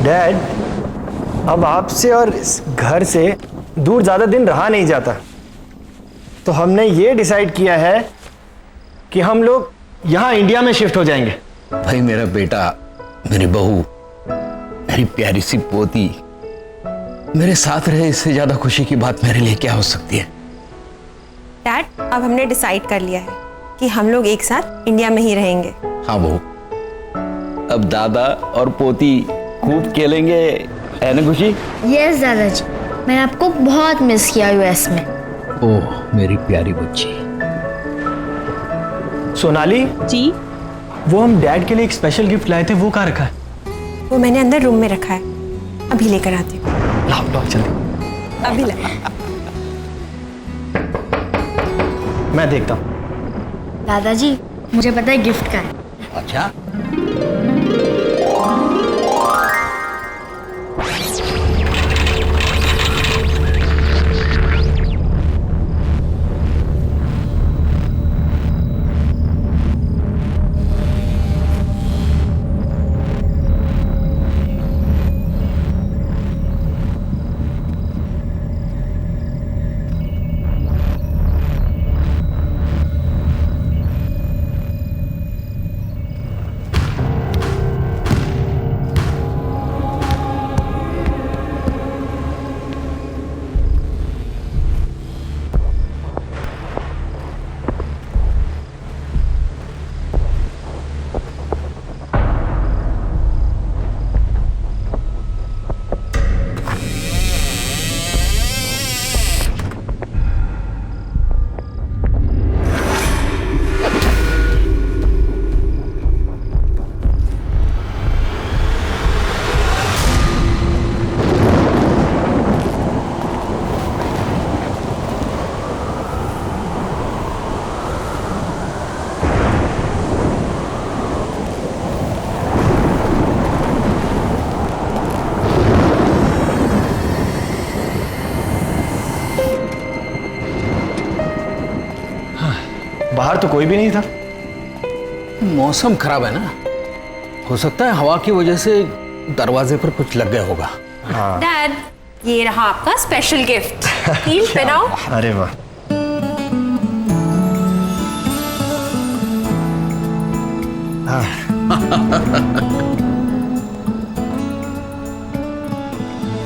Dad, अब आपसे और इस घर से दूर ज़्यादा दिन रहा नहीं जाता, तो हमने ये डिसाइड किया है कि हम लोग यहाँ इंडिया में शिफ्ट हो जाएंगे। भाई मेरा बेटा, मेरी बहू, मेरी प्यारी सी पोती मेरे साथ रहे, इससे ज्यादा खुशी की बात मेरे लिए क्या हो सकती है। डैड, अब हमने डिसाइड कर लिया है कि हम लोग एक साथ इंडिया में ही रहेंगे। हाँ बहू, अब दादा और पोती खूब खेलेंगे, है ना खुशी? यस दादाजी, मैंने आपको बहुत मिस किया यूएस में। ओह मेरी प्यारी बच्ची। सोनाली जी? वो हम डैड के लिए एक स्पेशल गिफ्ट लाए थे, वो कहाँ रखा है? वो मैंने अंदर रूम में रखा है, अभी लेकर आती हूँ। लाओ लाओ जल्दी। अभी ला। मैं देखता हूँ। दादाजी, मुझे पता है गिफ्ट का है। अच्छा, बाहर तो कोई भी नहीं था। मौसम खराब है ना, हो सकता है हवा की वजह से दरवाजे पर कुछ लग गया होगा। डैड, ये रहा आपका स्पेशल गिफ्ट। हील पहनाओ। अरे वाह,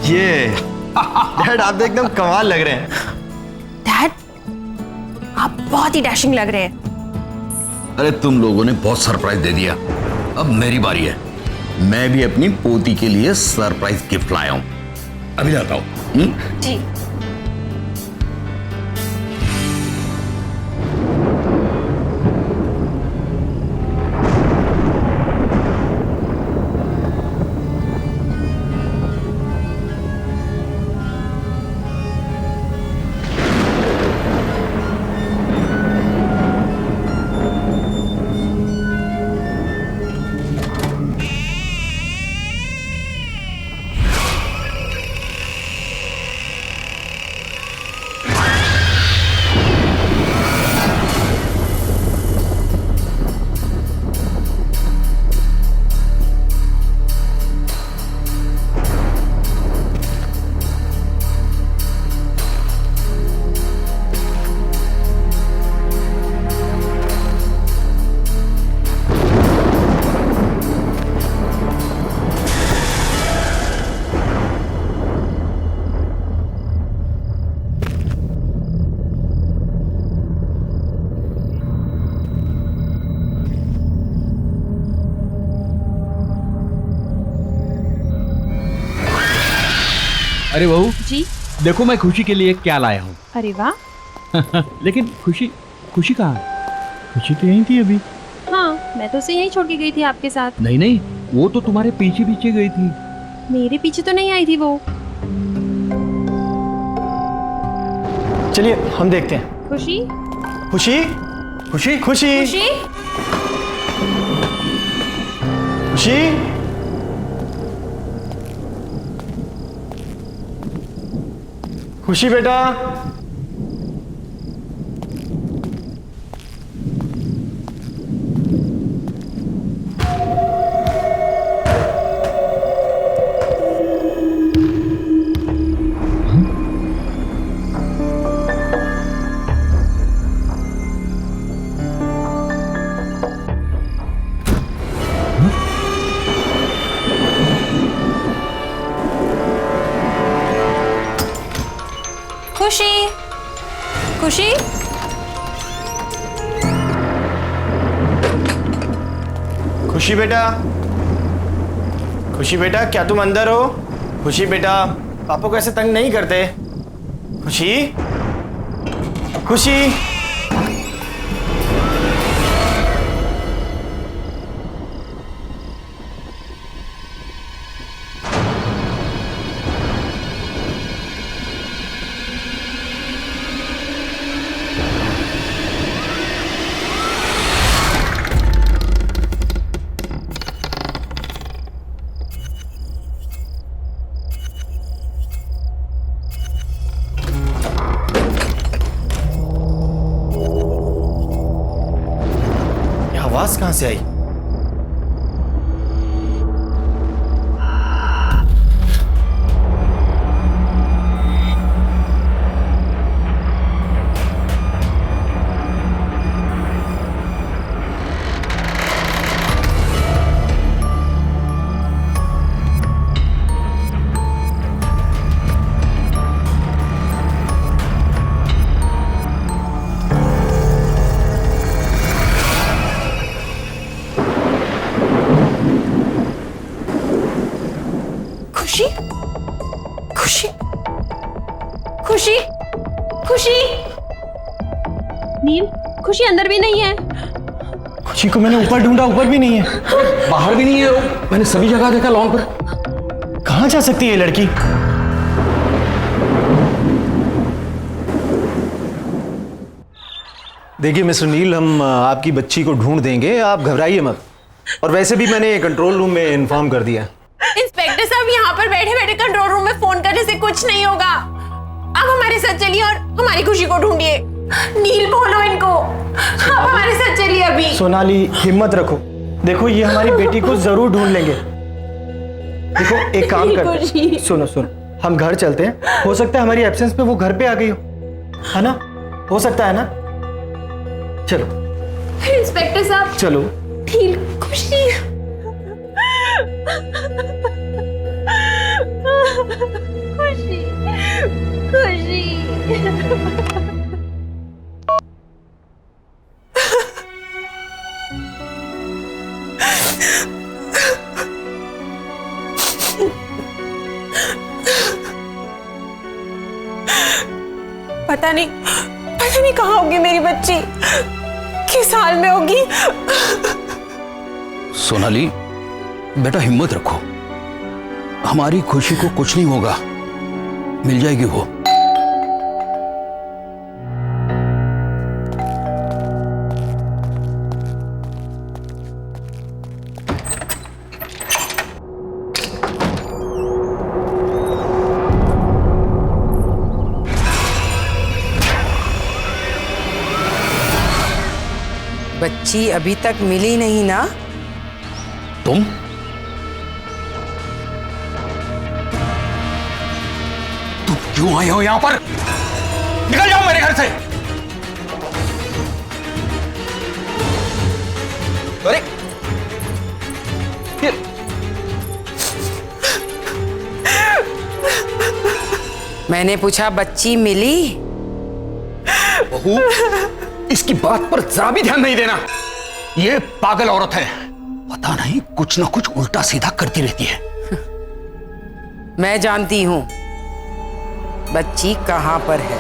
ये डैड आप तो एकदम कमाल लग रहे हैं। डैड, आप बहुत ही डैशिंग लग रहे हैं। अरे तुम लोगों ने बहुत सरप्राइज दे दिया, अब मेरी बारी है। मैं भी अपनी पोती के लिए सरप्राइज गिफ्ट लाया हूं, अभी लाता हूं। जी। अरे बहू जी? देखो मैं खुशी के लिए क्या लाया हूँ। अरे वाह। लेकिन खुशी खुशी कहाँ है? खुशी तो यहीं थी अभी। हाँ, मैं तो उसे यहीं छोड़ के गई थी आपके साथ। नहीं नहीं, वो तो तुम्हारे पीछे पीछे गई थी। मेरे पीछे तो नहीं आई थी वो। चलिए हम देखते हैं। खुशी? खुशी खुशी खुशी खुशी? खुशी खुशी बेटा, खुशी, खुशी बेटा, खुशी बेटा, क्या तुम अंदर हो? खुशी बेटा, पापा को ऐसे तंग नहीं करते। खुशी, खुशी। आवाज कहां से आई? खुशी, खुशी, खुशी, खुशी। नील, खुशी अंदर भी नहीं है। खुशी को मैंने ऊपर ढूंढा, ऊपर भी नहीं है। बाहर भी नहीं है वो। मैंने सभी जगह देखा लॉन पर। कहां जा सकती है ये लड़की? देखिए मिस्टर नील, हम आपकी बच्ची को ढूंढ देंगे, आप घबराइए मत। और वैसे भी मैंने कंट्रोल रूम में इन्फॉर्म कर दिया। इंस्पेक्टर साहब, यहाँ पर बैठे बैठे कंट्रोल रूम में फोन करने से कुछ नहीं होगा। आप हमारे साथ चलिए और हमारी खुशी को ढूंढिए। नील, बोलो इनको, आप हमारे साथ चलिए अभी। सोनाली, हिम्मत रखो। देखो, ये हमारी बेटी को जरूर ढूंढ लेंगे। देखो, एक काम करते हैं। सुनो सुनो, हम घर चलते हैं। हो सकता है हमारी एब्सेंस में वो घर पे आ गई हो, है ना? हो सकता है ना? चलो इंस्पेक्टर साहब, चलो। नील, खुशी। खुशी, खुशी। पता नहीं कहाँ होगी मेरी बच्ची, किस हाल में होगी। सोनाली बेटा, हिम्मत रखो। हमारी खुशी को कुछ नहीं होगा, मिल जाएगी वो। बच्ची अभी तक मिली नहीं ना? तुम क्यों आए हो यहां पर? निकल जाओ मेरे घर से। अरे मैंने पूछा बच्ची मिली? बहू, इसकी बात पर जरा भी ध्यान नहीं देना। ये पागल औरत है, पता नहीं कुछ ना कुछ उल्टा सीधा करती रहती है। मैं जानती हूं बच्ची कहां पर है।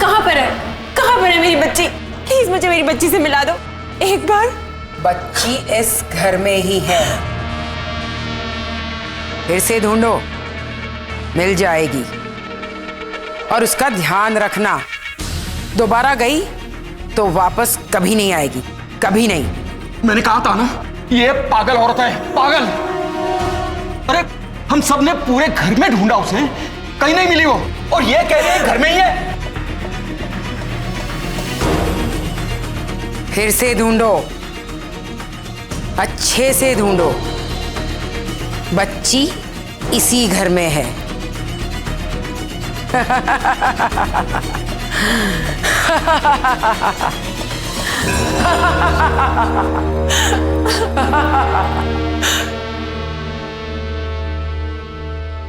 कहां पर है? कहां पर है मेरी बच्ची? प्लीज मुझे मेरी बच्ची से मिला दो एक बार। बच्ची इस घर में ही है, फिर से ढूंढो, मिल जाएगी। और उसका ध्यान रखना, दोबारा गई तो वापस कभी नहीं आएगी, कभी नहीं। मैंने कहा था ना, ये पागल औरत है, पागल। अरे हम सब ने पूरे घर में ढूंढा उसे, कहीं नहीं मिली वो, और ये कह रही है घर में ही है। फिर से ढूंढो, अच्छे से ढूंढो। बच्ची इसी घर में है।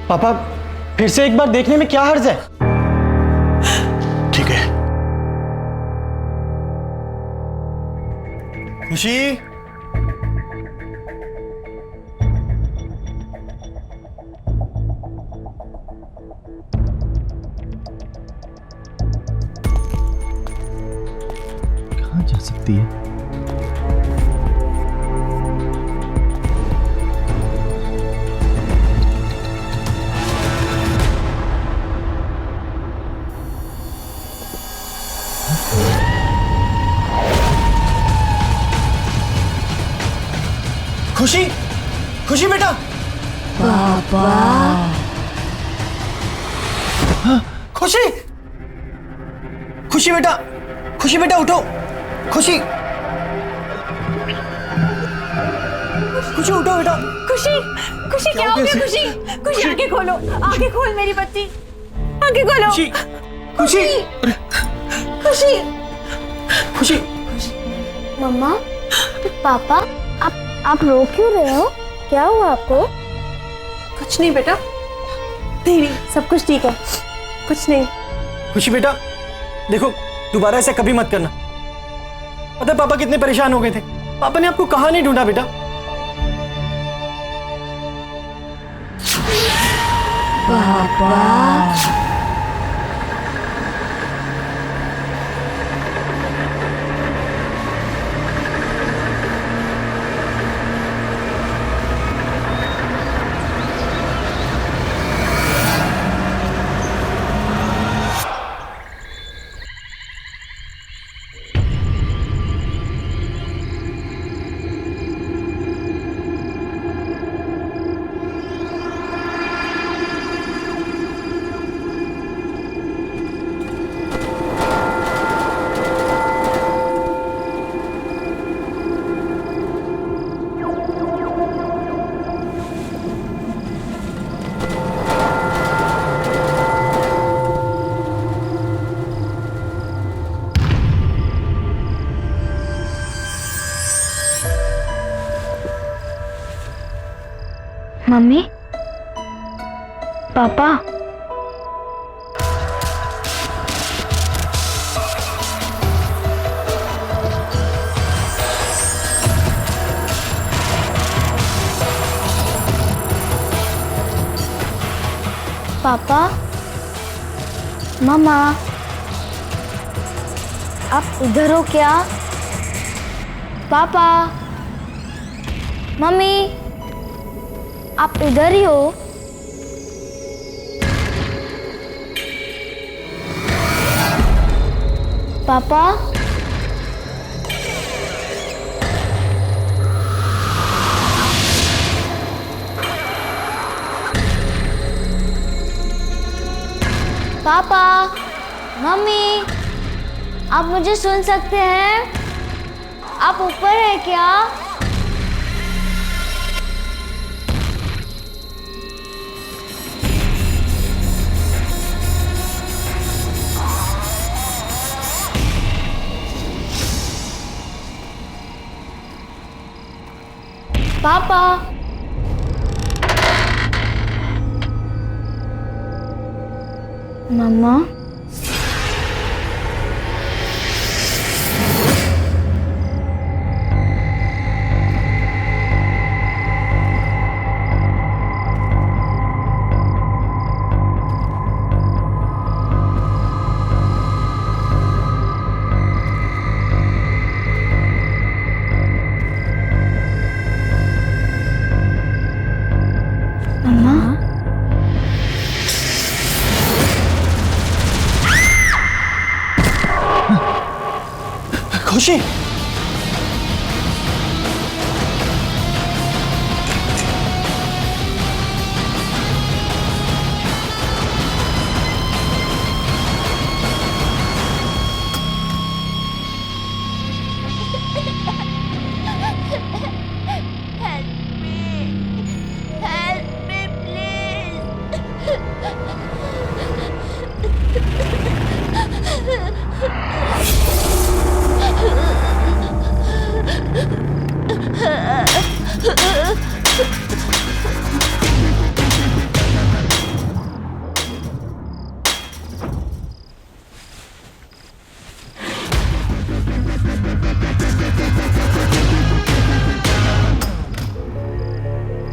पापा, फिर से एक बार देखने में क्या हर्ज है? ठीक है, खुशी, कहाँ जा सकती है? खुशी, खुशी बेटा। पापा। खुशी, खुशी बेटा, खुशी बेटा उठो। खुशी, खुशी उठो बेटा। खुशी, खुशी क्या हो गया? खुशी, खुशी आंखें खोलो, आंखें खोल मेरी बच्ची, आंखें खोलो। खुशी, खुशी, खुशी, खुशी। मम्मा, पापा, आप रो क्यों रहे हो? क्या हुआ आपको? कुछ नहीं बेटा, नहीं नहीं, सब कुछ ठीक है, कुछ नहीं। खुशी बेटा, देखो दोबारा ऐसा कभी मत करना। पता है पापा कितने परेशान हो गए थे। पापा ने आपको कहाँ नहीं ढूंढा बेटा। पापा। मम्मी, पापा, पापा, मम्मा, आप इधर हो क्या? पापा, मम्मी, आप इधर ही हो? पापा, पापा, मम्मी, आप मुझे सुन सकते हैं? आप ऊपर है क्या? पापा, मम्मा, खुशी,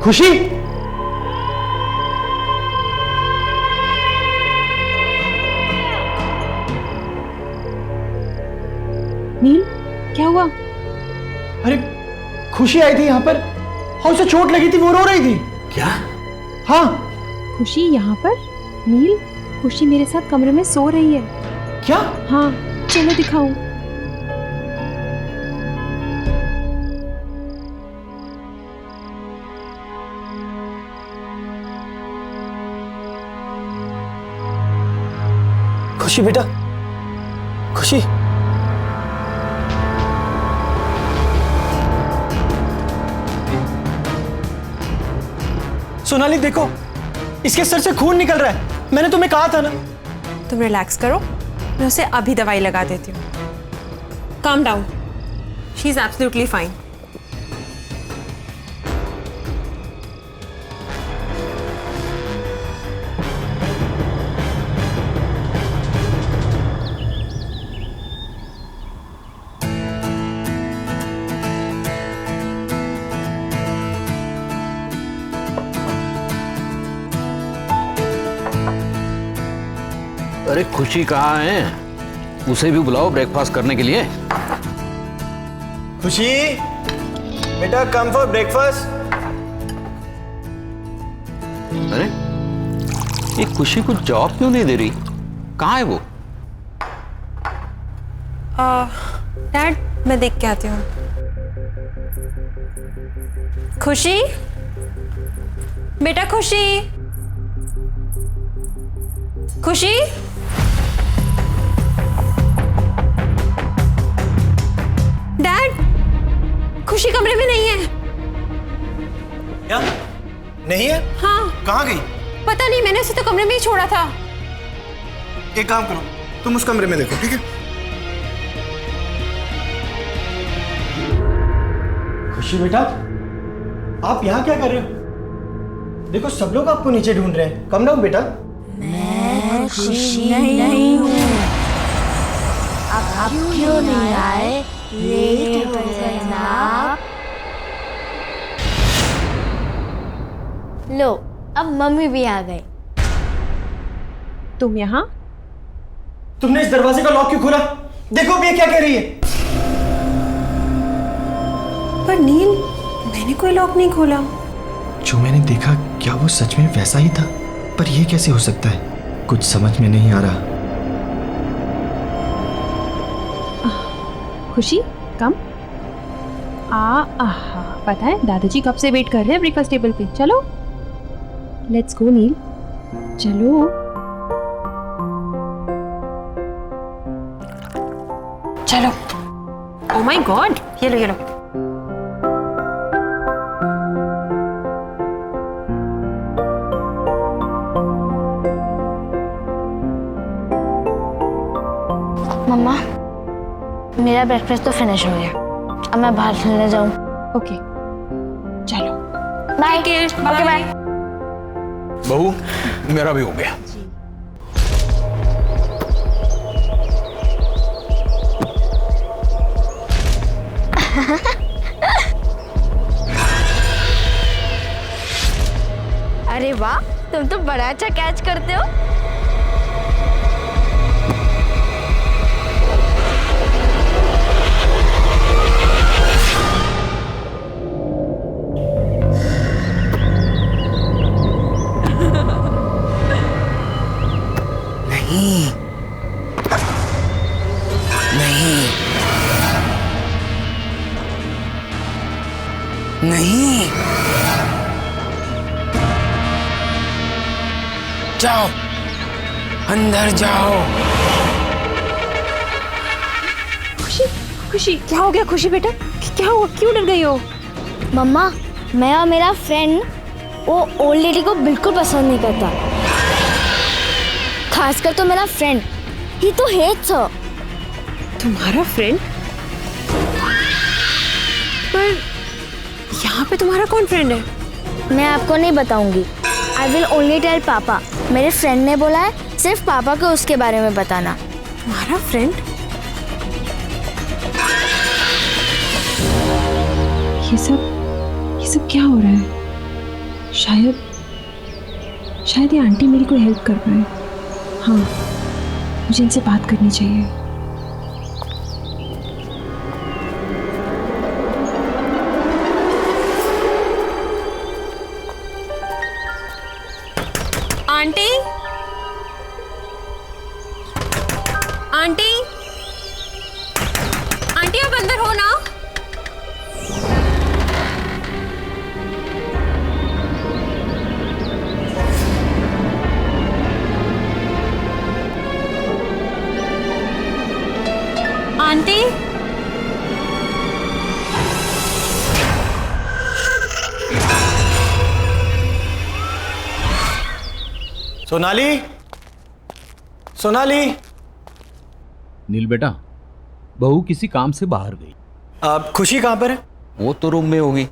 खुशी, नील, क्या हुआ? अरे खुशी आई थी यहाँ पर और उसे चोट लगी थी, वो रो रही थी। क्या? हाँ। खुशी यहाँ पर? नील, खुशी मेरे साथ कमरे में सो रही है। क्या? हाँ, चलो दिखाऊं। खुशी बेटा, खुशी। सोनाली देखो, इसके सर से खून निकल रहा है। मैंने तुम्हें कहा था ना। तुम रिलैक्स करो, मैं उसे अभी दवाई लगा देती हूँ। Calm down, she is absolutely fine. अरे खुशी कहाँ है? उसे भी बुलाओ ब्रेकफास्ट करने के लिए। खुशी बेटा, कम फॉर ब्रेकफास्ट। अरे ये खुशी को जॉब क्यों नहीं दे रही? कहाँ है वो? डैड, मैं देख के आती हूँ। खुशी बेटा, खुशी, खुशी। डैड, खुशी कमरे में नहीं है। क्या? नहीं है? हाँ। कहाँ गई? पता नहीं, मैंने उसे तो कमरे में ही छोड़ा था। एक काम करो, तुम उस कमरे में देखो, ठीक है? खुशी बेटा, आप यहाँ क्या कर रहे हो? देखो सब लोग आपको नीचे ढूंढ रहे हैं। कम डाउन बेटा। मैं खुशी नहीं हूँ। आप क्यों नहीं आए? लेट हो गए ना आप। लो, अब मम्मी भी आ गई। तुम यहाँ? तुमने इस दरवाजे का लॉक क्यों खोला? देखो अब ये क्या कह रही है। पर नील, मैंने कोई लॉक नहीं खोला। जो मैंने देखा, क्या वो सच में वैसा ही था? पर ये कैसे हो सकता है? कुछ समझ में नहीं आ रहा। खुशी, कम। पता है दादाजी कब से वेट कर रहे हैं ब्रेकफास्ट टेबल पे। चलो, लेट्स गो नील, चलो। चलो। ओह माय गॉड, ये लो, ये लो। मम्मा, मेरा ब्रेकफास्ट तो फिनिश हो गया। अब मैं बाहर खेलने जाऊं। ओके, चलो। बाय। Okay bye. बहू, मेरा भी हो गया। अरे वाह, तुम तो बड़ा अच्छा कैच करते हो। नहीं, नहीं, नहीं। जाओ, अंदर जाओ। खुशी, खुशी, क्या हो गया? खुशी बेटा, क्या हुआ? क्यों डर गई हो? मम्मा, मैं और मेरा फ्रेंड वो ओल्ड लेडी को बिल्कुल पसंद नहीं करता। खासकर तो मेरा फ्रेंड, ही तो हेट्स हर। तुम्हारा फ्रेंड? पर यहाँ पे तुम्हारा कौन फ्रेंड है? मैं आपको नहीं बताऊंगी। आई विल ओनली टेल पापा। मेरे फ्रेंड ने बोला है सिर्फ पापा को उसके बारे में बताना। तुम्हारा फ्रेंड? ये सब क्या हो रहा है? शायद ये आंटी मेरी कोई हेल्प कर पाए। हाँ, मुझे इनसे बात करनी चाहिए। आंटी, आंटी, आंटी आप अंदर हो ना? आंटी, सोनाली, सोनाली। नील बेटा, बहू किसी काम से बाहर गई। अब खुशी कहाँ पर है? वो तो रूम में होगी,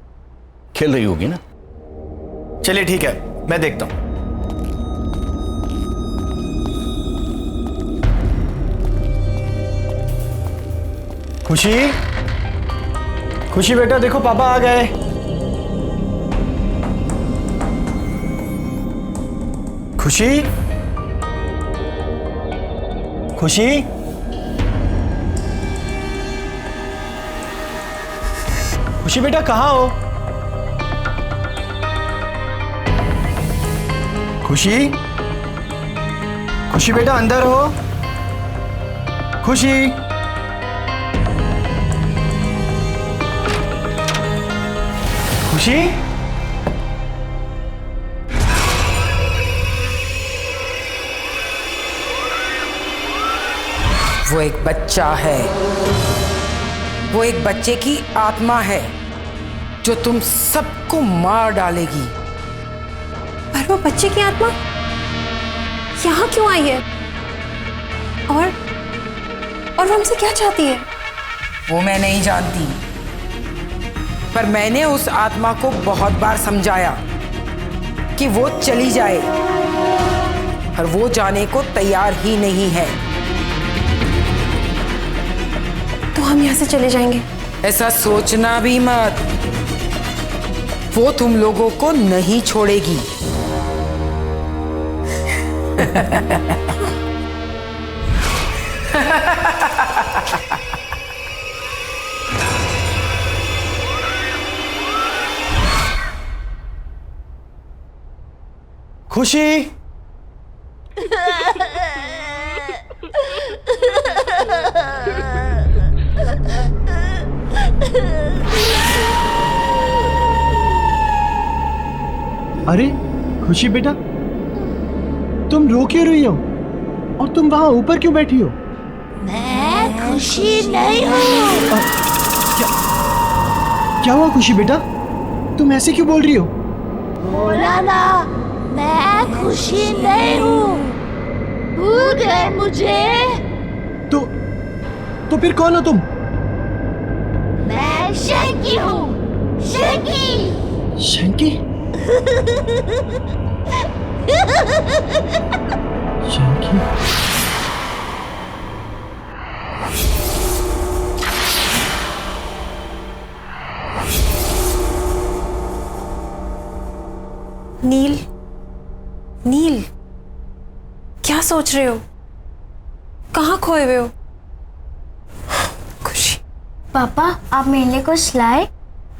खेल रही होगी ना। चलिए ठीक है, मैं देखता हूं। खुशी, खुशी बेटा देखो पापा आ गए। खुशी, खुशी, खुशी बेटा कहाँ हो? खुशी, खुशी बेटा अंदर हो? खुशी, खुशी, वो एक बच्चा है, वो एक बच्चे की आत्मा है जो तुम सबको मार डालेगी। पर वो बच्चे की आत्मा यहाँ क्यों आई है? और वो हमसे क्या चाहती है? वो मैं नहीं जानती, पर मैंने उस आत्मा को बहुत बार समझाया कि वो चली जाए, और वो जाने को तैयार ही नहीं है। तो हम यहाँ से चले जाएंगे? ऐसा सोचना भी मत, वो तुम लोगों को नहीं छोड़ेगी। खुशी, अरे खुशी बेटा, तुम रो क्यों रही हो? और तुम वहां ऊपर क्यों बैठी हो? मैं खुशी नहीं हूँ। क्या हुआ खुशी बेटा, तुम ऐसे क्यों बोल रही हो? बोला ना, मैं खुशी नहीं हूँ। भूल गए मुझे। तो फिर कौन हो तुम? मैं शंकी हूँ, शंकी। शंकी? शंकी? नील, नील, क्या सोच रहे हो? कहाँ खोए हुए हो? खुशी। पापा, आप मेरे लिए कुछ लाए?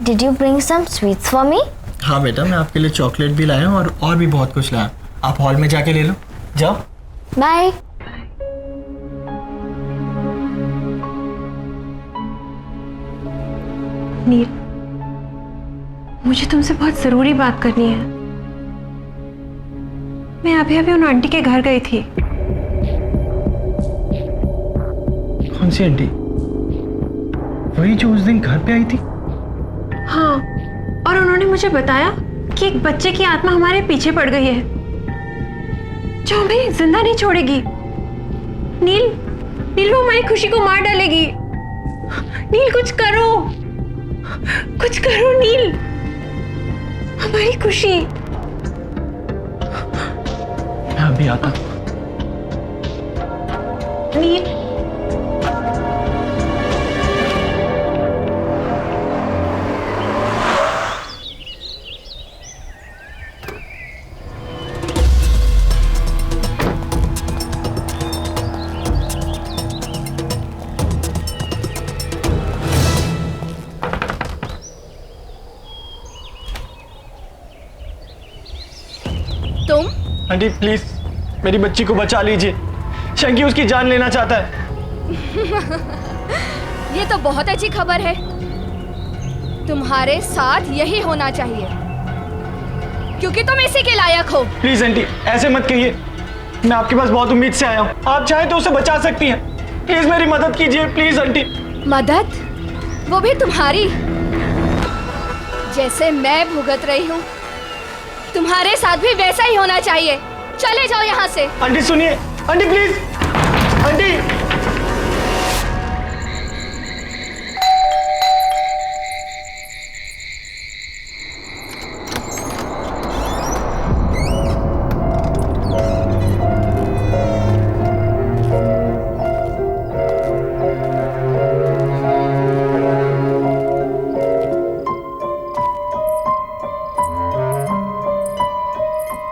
Did you bring some sweets for me? हाँ बेटा, मैं आपके लिए चॉकलेट भी लाया हूँ और भी बहुत कुछ लाया। आप हॉल में जाके ले लो, जाओ। बाय। नील, मुझे तुमसे बहुत जरूरी बात करनी है। मैं अभी अभी उन आंटी के घर गई थी। कौन सी आंटी? वही जो उस दिन घर पे आई थी? हाँ, और उन्होंने मुझे बताया कि एक बच्चे की आत्मा हमारे पीछे पड़ गई है जो हमें जिंदा नहीं छोड़ेगी। नील, नील वो हमारी खुशी को मार डालेगी। नील कुछ करो, कुछ करो नील, हमारी खुशी। मैं अभी आता। नील, तुम? आंटी प्लीज मेरी बच्ची को बचा लीजिए, शंकी उसकी जान लेना चाहता है। ये तो बहुत अच्छी खबर है। तुम्हारे साथ यही होना चाहिए क्योंकि तुम इसी के लायक हो। प्लीज आंटी ऐसे मत कहिए, मैं आपके पास बहुत उम्मीद से आया हूँ, आप चाहें तो उसे बचा सकती हैं। प्लीज मेरी मदद कीजिए प्लीज आंटी। मदद? वो भी तुम्हारी? जैसे मैं भुगत रही हूँ तुम्हारे साथ भी वैसा ही होना चाहिए। चले जाओ यहाँ से। आंटी सुनिए, आंटी प्लीज, आंटी।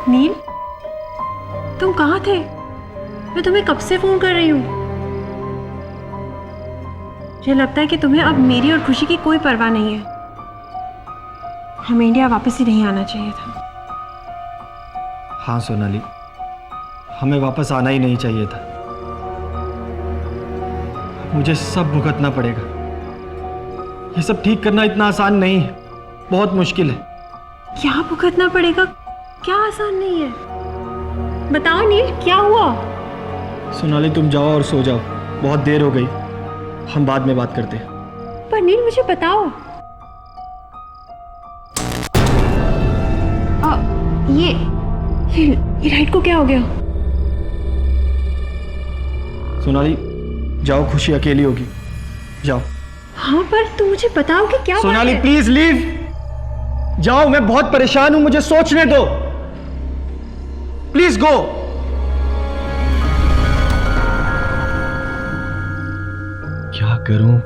नील, तुम कहाँ थे? मैं तुम्हें कब से फोन कर रही हूँ। मुझे लगता है कि तुम्हें अब मेरी और खुशी की कोई परवाह नहीं है। हमें इंडिया वापस ही नहीं आना चाहिए था। हाँ सोनाली, हमें वापस आना ही नहीं चाहिए था। मुझे सब भुगतना पड़ेगा। ये सब ठीक करना इतना आसान नहीं है, बहुत मुश्किल है। क्या भुगतना पड़ेगा? क्या आसान नहीं है? बताओ नील, क्या हुआ? सोनाली तुम जाओ और सो जाओ, बहुत देर हो गई, हम बाद में बात करते हैं। पर नील मुझे बताओ, ये लाइट को क्या हो गया? सोनाली जाओ, खुशी अकेली होगी, जाओ। हाँ पर तुम मुझे बताओ कि क्या सोनाली बात है? प्लीज लीव, जाओ, मैं बहुत परेशान हूं, मुझे सोचने दो, प्लीज गो। क्या करूं,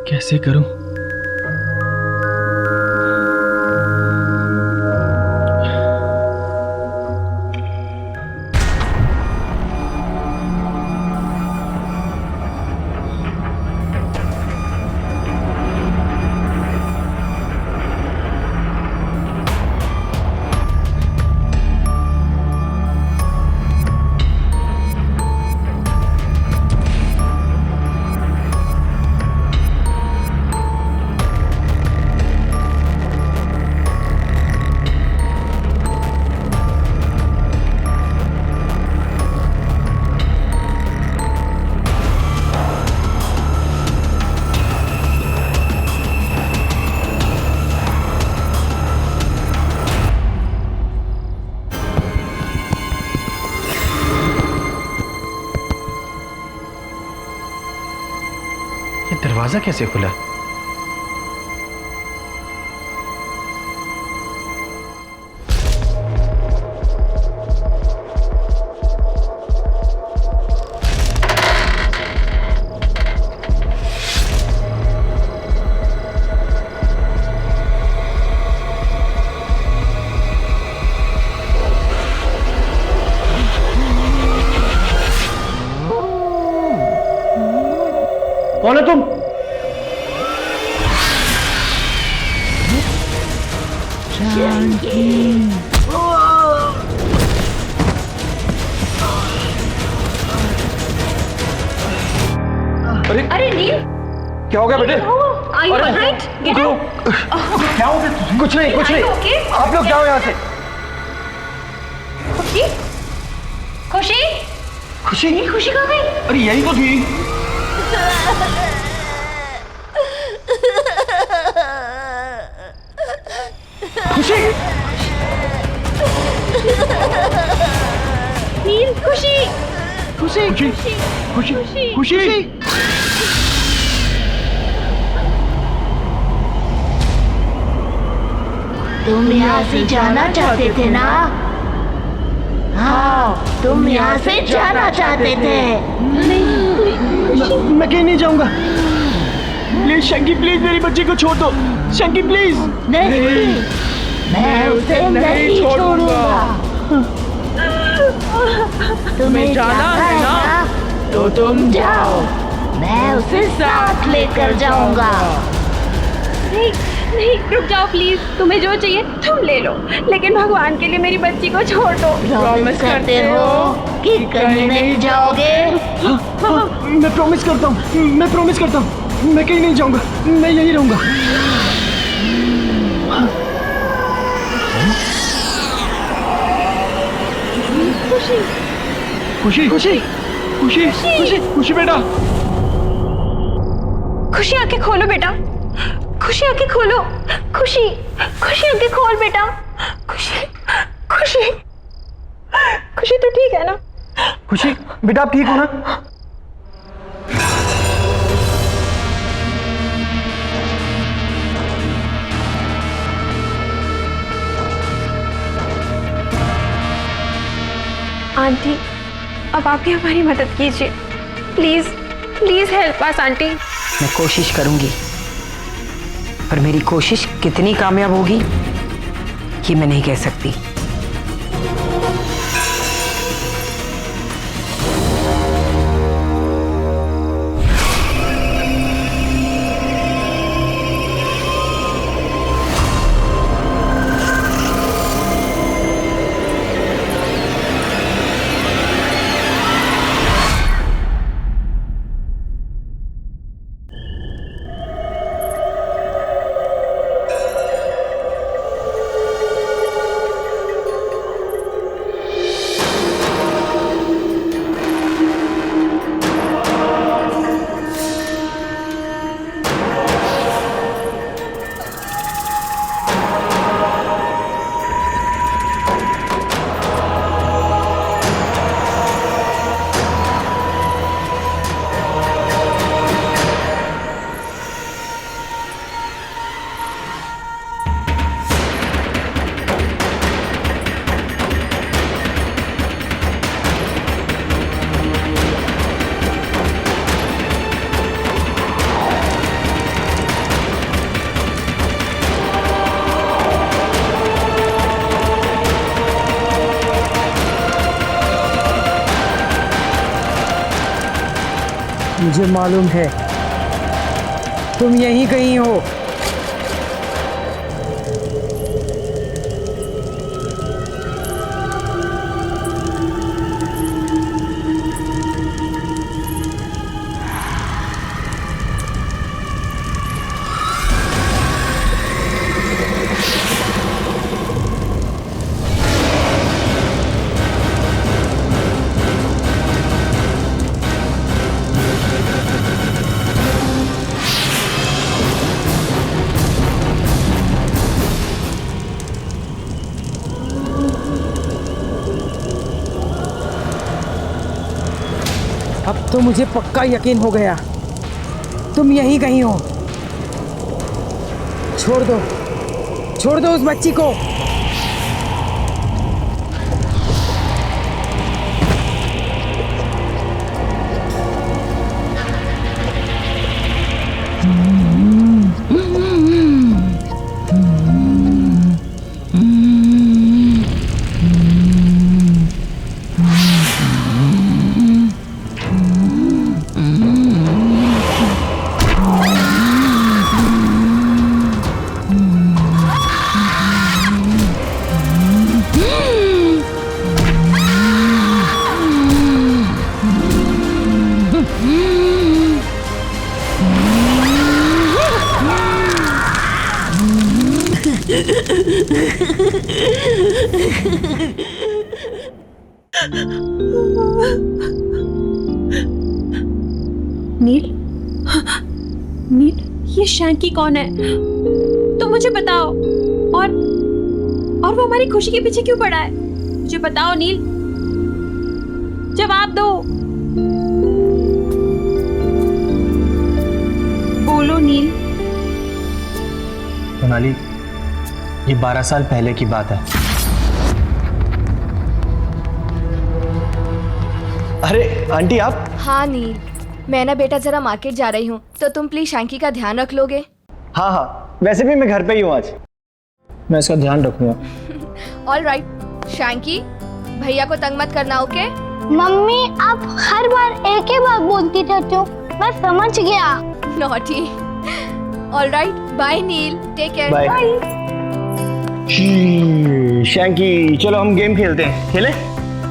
कैसे करूं? ये दरवाजा कैसे खुला? कौन है तुम? अरे नील, क्या हो गया बेटे? Are you alright? Get up. क्या हो गया? कुछ नहीं, कुछ नहीं। Are you okay? आप लोग जाओ यहाँ से। खुशी? खुशी? खुशी? नील, खुशी कहाँ गई? अरे यही तो थी। खुशी? नील, खुशी? खुशी? खुशी? खुशी? खुशी? तुम यहाँ से जाना चाहते थे ना? हाँ, तुम यहाँ से जाना चाहते थे। मैं कहीं नहीं जाऊंगा। प्लीज शंकी, प्लीज मेरी बच्ची को छोड़ दो। शंकी प्लीज। नहीं, मैं उसे नहीं छोड़ूंगा। तुम्हें जाना है ना? तो तुम जाओ, मैं उसे साथ लेकर जाऊंगा। नहीं, नहीं रुक जाओ प्लीज, तुम्हें जो चाहिए तुम ले लो, लेकिन भगवान के लिए मेरी बच्ची को छोड़ दो। प्रॉमिस करते हो कि कहीं नहीं जाओगे? मैं प्रॉमिस करता हूँ, मैं प्रॉमिस करता हूँ, मैं कहीं नहीं जाऊंगा, मैं यहीं रहूंगा। खुशी खुशी खुशी खुशी खुशी खुशी बेटा, खुशी आंखें खोलो बेटा, खुशी आंखें खोलो, खुशी खुशी आंखें खोल बेटा, खुशी खुशी खुशी तो ठीक है ना? खुशी बेटा आप ठीक हो ना? आंटी अब आप ही हमारी मदद कीजिए, please please help us aunty. मैं कोशिश करूंगी, पर मेरी कोशिश कितनी कामयाब होगी ये मैं नहीं कह सकती। मुझे मालूम है तुम यहीं कहीं हो। अब तो मुझे पक्का यकीन हो गया तुम यहीं कहीं हो। छोड़ दो उस बच्ची को। नील, नील ये शैंकी कौन है? तुम मुझे बताओ। और वो हमारी खुशी के पीछे क्यों पड़ा है? मुझे बताओ नील, जवाब दो। बोलो नील। सोनाली, ये 12 साल पहले की बात है। अरे आंटी आप? हाँ नील, मैं ना बेटा जरा मार्केट जा रही हूँ, तो तुम प्लीज शैंकी का ध्यान रख लोगे? हाँ हाँ, वैसे भी मैं घर पे ही हूँ आज, मैं इसका ध्यान रखूंगा। ऑल राइट शैंकी, भैया को तंग मत करना, ओके? मम्मी आप हर बार एक ही बात बोलती रहती हो, मैं समझ गया। नॉटी। ऑल राइट, बाय नील, टेक केयर। बाय। शैंकी, चलो हम गेम खेलते हैं। खेले?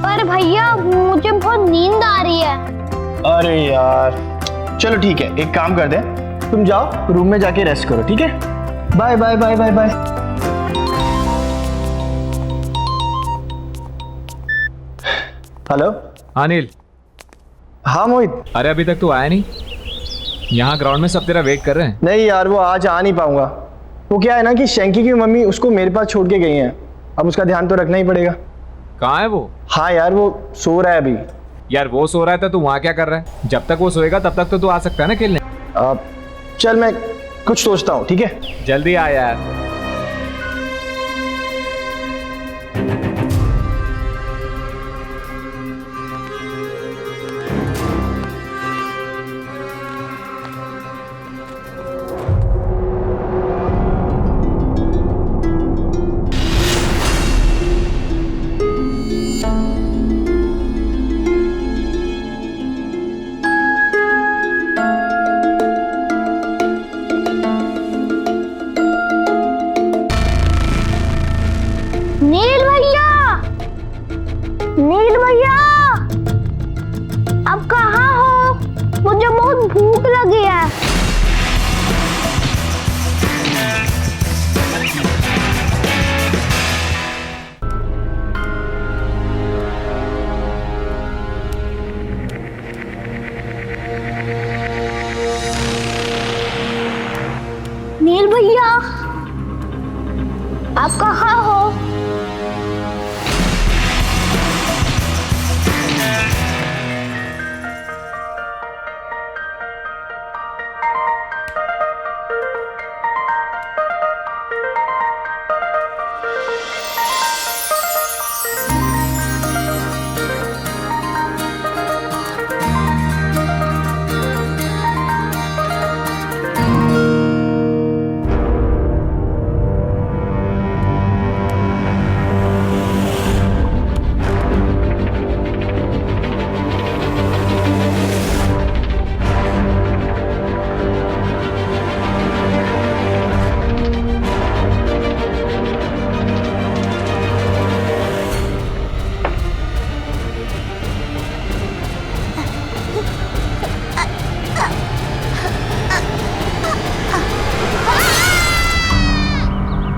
पर भैया मुझे बहुत नींद आ रही है। अरे यार, चलो ठीक है, एक काम कर दे, तुम जाओ रूम में जाके रेस्ट करो, ठीक है? Bye bye bye bye bye. Hello. हाँ नील। हाँ मोहित। अरे अभी तक तू आया नहीं? यहाँ ग्राउंड में सब तेरा वेट कर रहे हैं। नहीं यार, वो आज आ नहीं पाऊंगा। वो क्या है ना कि शैंकी की मम्मी उसको मेरे पास छोड़ के गई हैं, अब उसका ध्यान तो रखना ही पड़ेगा। कहाँ है वो? हाँ यार, वो सो रहा है अभी। यार वो सो रहा है तो तू वहाँ क्या कर रहा है? जब तक वो सोएगा तब तक तो तू आ सकता है ना खेलने। चल मैं कुछ सोचता हूँ, ठीक है? जल्दी आ यार। नील भैया, नील भैया, आप कहाँ हो? मुझे बहुत भूख लगी है। नील भैया, आप कहाँ हो?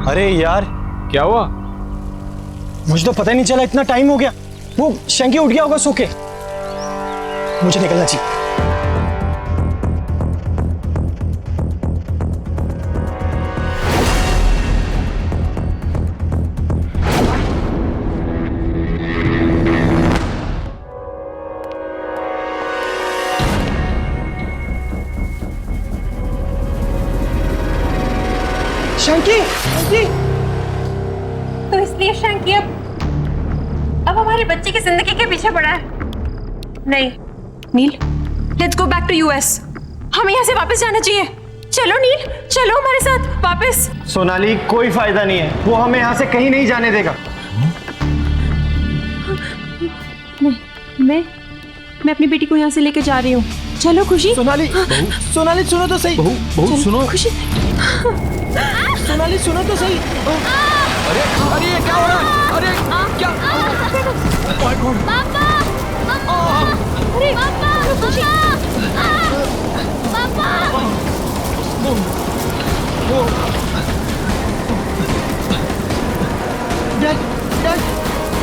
अरे यार, क्या हुआ? मुझे तो पता ही नहीं चला, इतना टाइम हो गया। वो शैंकी उठ गया होगा सो के। मुझे निकलना चाहिए। शैंकी, शैंकी। तो इसलिए शैंकी अब हमारे बच्चे की जिंदगी के पीछे पड़ा है। नहीं Neel, let's go back to US. हमें यहाँ से वापस जाना चाहिए। चलो नील, चलो हमारे साथ वापस। सोनाली, कोई फायदा नहीं है, वो हमें यहाँ से कहीं नहीं जाने देगा। नहीं, मैं अपनी बेटी को यहाँ से लेके जा रही हूँ। चलो खुशी। सोनाली, सोनाली सुनो तो सही। बहू सुनो। खुशी, सोनाली सुनो तो सही। अरे अरे ये क्या हो रहा है? अरे क्या? पापा, अरे पापा, खुशी, पापा।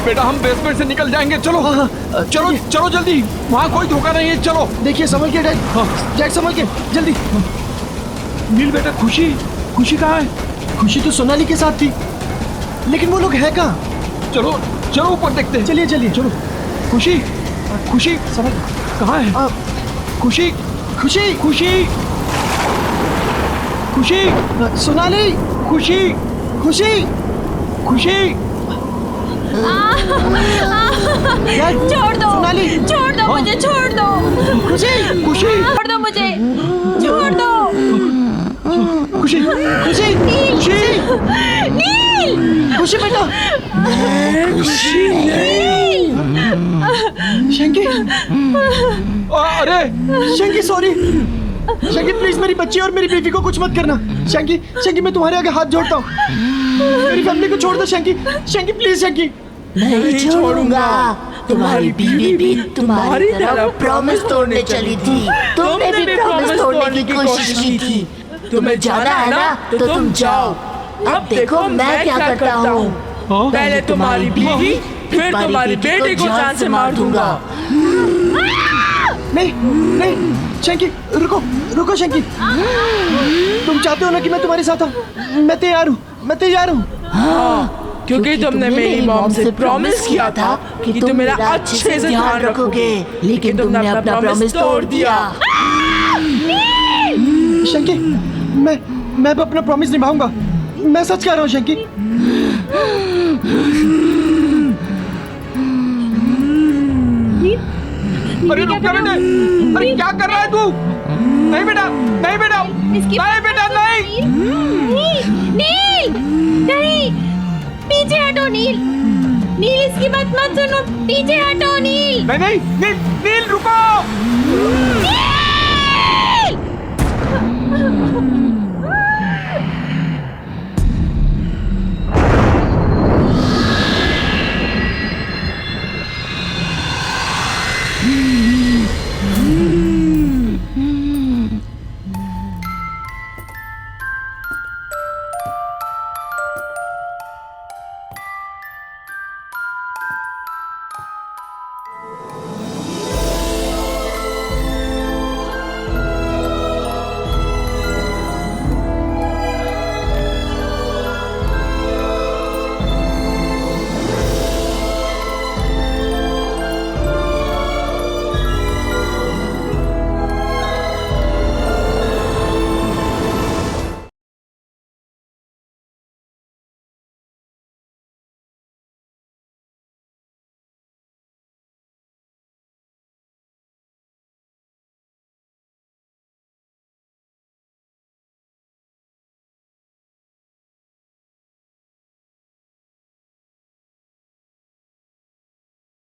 बेटा हम बेसमेंट से निकल जाएंगे। चलो चलो चलो जल्दी, वहाँ कोई धोखा नहीं है। चलो देखिए, संभल के डैड। डैड संभल के, जल्दी। नील बेटा, खुशी कहाँ है? खुशी तो सोनाली के साथ थी, लेकिन वो लोग है कहाँ? चलो चलो ऊपर देखते हैं। चलिए चलिए चलो। खुशी समझ कहाँ है? खुशी खुशी खुशी खुशी सोनाली, खुशी खुशी खुशी। छोड़ दो, सोनाली, छोड़ दो मुझे, छोड़ दो। खुशी, खुशी, छोड़ दो मुझे, छोड़ दो। खुशी, खुशी, खुशी, नील, खुशी बेटा। खुशी, शैंकी, अरे शैंकी सॉरी। शंकी प्लीज मेरी बच्ची और मेरी बीवी को कुछ मत करना। शंकी शंकी मैं तुम्हारे आगे हाथ जोड़ता हूँ, मेरी फैमिली को छोड़ दो शंकी। शंकी प्लीज शंकी। नहीं छोड़ूंगा। तुम्हारी बीवी भी तुम्हारी तरह प्रॉमिस तोड़ने चली थी। तुमने भी प्रॉमिस तोड़ने की कोशिश की थी। तुम्हें जाना है ना तो तुम जाओ। अब देखो मैं क्या करता हूँ। पहले तुम्हारी बीवी फिर तुम्हारी बेटी को जान से मार दूंगा। नहीं नहीं शंकी रुको रुको शंकी। तुम चाहते हो ना कि मैं तुम्हारे साथ हूँ? मैं तैयार हूँ, मैं तैयार हूँ। क्योंकि तुमने मेरी मॉम से प्रॉमिस किया था कि तुम मेरा अच्छे से ध्यान रखोगे, लेकिन तुमने अपना प्रॉमिस तोड़ दिया। शंकी मैं अब अपना प्रॉमिस निभाऊंगा। मैं सच कह रहा हूँ शंकी। अरे रुक जा बेटे। अरे क्या कर रहा है तू? नहीं बेटा, नहीं बेटा, नहीं बेटा, नहीं। नील नहीं, पीछे हटो नील। नील इसकी बात मत सुनो, पीछे हटो नील। नहीं नील, नील रुको। नील!